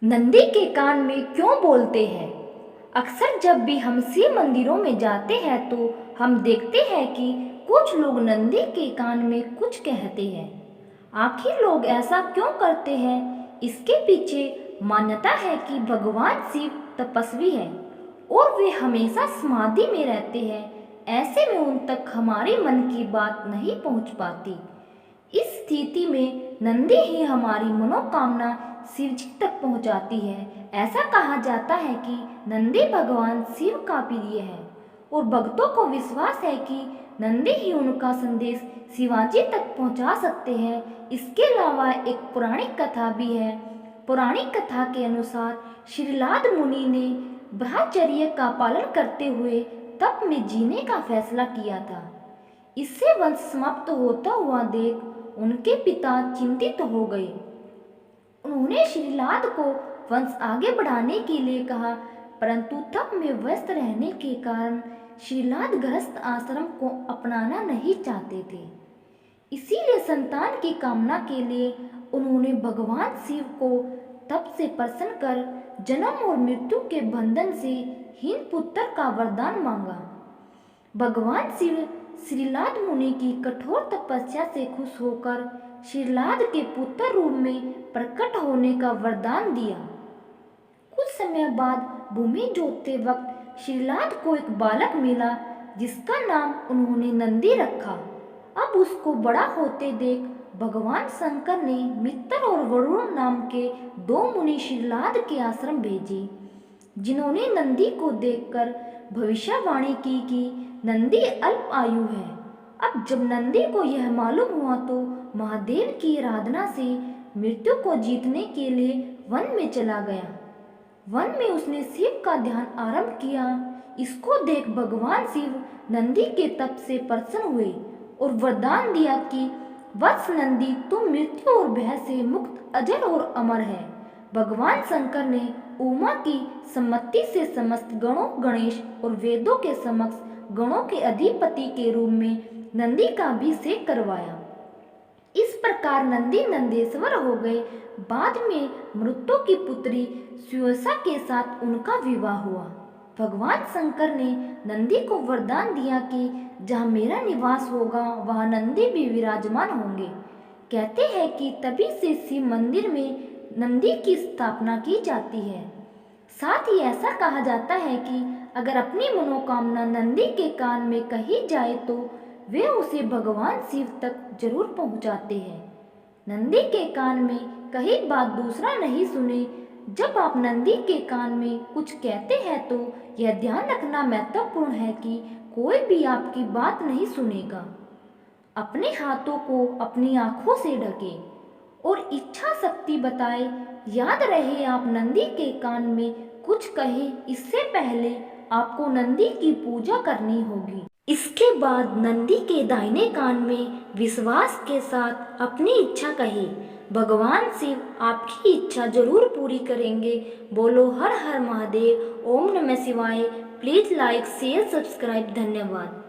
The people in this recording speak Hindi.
नंदी के कान में क्यों बोलते हैं? अक्सर जब भी हम शिव मंदिरों में जाते हैं तो हम देखते हैं कि कुछ लोग नंदी के कान में कुछ कहते हैं। आखिर लोग ऐसा क्यों करते हैं? इसके पीछे मान्यता है कि भगवान शिव तपस्वी है और वे हमेशा समाधि में रहते हैं। ऐसे में उन तक हमारे मन की बात नहीं पहुंच पाती। इस स्थिति में नंदी ही हमारी मनोकामना शिवजी तक पहुंचाती है। ऐसा कहा जाता है कि नंदी भगवान शिव का प्रिय है और भक्तों को विश्वास है कि नंदी ही उनका संदेश शिवाजी तक पहुंचा सकते हैं। इसके अलावा एक पौराणिक कथा भी है। पौराणिक कथा के अनुसार श्रीनाद मुनि ने ब्रह्मचर्य का पालन करते हुए तप में जीने का फैसला किया था। इससे वंश समाप्त होता हुआ देख उनके पिता चिंतित हो गए। उन्होंने श्रीनाद को वंश आगे बढ़ाने के लिए कहा, परंतु तप में व्यस्त रहने के कारण श्रीनाद गृहस्थ आश्रम को अपनाना नहीं चाहते थे। इसीलिए संतान की कामना के लिए उन्होंने भगवान शिव को तप से प्रसन्न कर जन्म और मृत्यु के बंधन से हीन पुत्र का वरदान मांगा। भगवान शिव श्रीनाद मुनि की कठोर तपस्या से खुश होकर श्रीनाद के पुत्र रूप में प्रकट होने का वरदान दिया। कुछ समय बाद भूमि जोतते वक्त श्रीनाद को एक बालक मिला जिसका नाम उन्होंने नंदी रखा। अब उसको बड़ा होते देख भगवान शंकर ने मित्र और वरुण नाम के दो मुनि श्रीनाद के आश्रम भेजे, जिन्होंने नंदी को देखकर भविष्यवाणी की कि नंदी अल्प आयु है। अब जब नंदी को यह मालूम हुआ तो महादेव की आराधना से मृत्यु को जीतने के लिए वन में चला गया। वन में उसने शिव का ध्यान आरंभ किया। इसको देख भगवान शिव नंदी के तप से प्रसन्न हुए और वरदान दिया कि वत्स नंदी, तुम मृत्यु और भय से मुक्त अजर और अमर है। भगवान शंकर ने उमा की सम्मति से समस्त गणों, गणेश और वेदों के समक्ष गणों के अधिपति के रूप में नंदी का अभिषेक करवाया। इस प्रकार नंदी नंदेश्वर हो गए। बाद में मृत्यु की पुत्री सुयसा के साथ उनका विवाह हुआ। भगवान शंकर ने नंदी को वरदान दिया कि जहाँ मेरा निवास होगा वहाँ नंदी भी विराजमान होंगे। कहते हैं कि तभी से शिव मंदिर में नंदी की स्थापना की जाती है। साथ ही ऐसा कहा जाता है कि अगर अपनी मनोकामना नंदी के कान में कही जाए तो वे उसे भगवान शिव तक जरूर पहुंचाते हैं। नंदी के कान में कही बात दूसरा नहीं सुने। जब आप नंदी के कान में कुछ कहते हैं तो यह ध्यान रखना महत्वपूर्ण है कि कोई भी आपकी बात नहीं सुनेगा। अपने हाथों को अपनी आंखों से ढके और इच्छा शक्ति बताए। याद रहे, आप नंदी के कान में कुछ कहे इससे पहले आपको नंदी की पूजा करनी होगी। इसके बाद नंदी के दाहिने कान में विश्वास के साथ अपनी इच्छा कहे। भगवान शिव आपकी इच्छा जरूर पूरी करेंगे। बोलो हर हर महादेव। ओम नमः शिवाय। Please like, share, subscribe. धन्यवाद।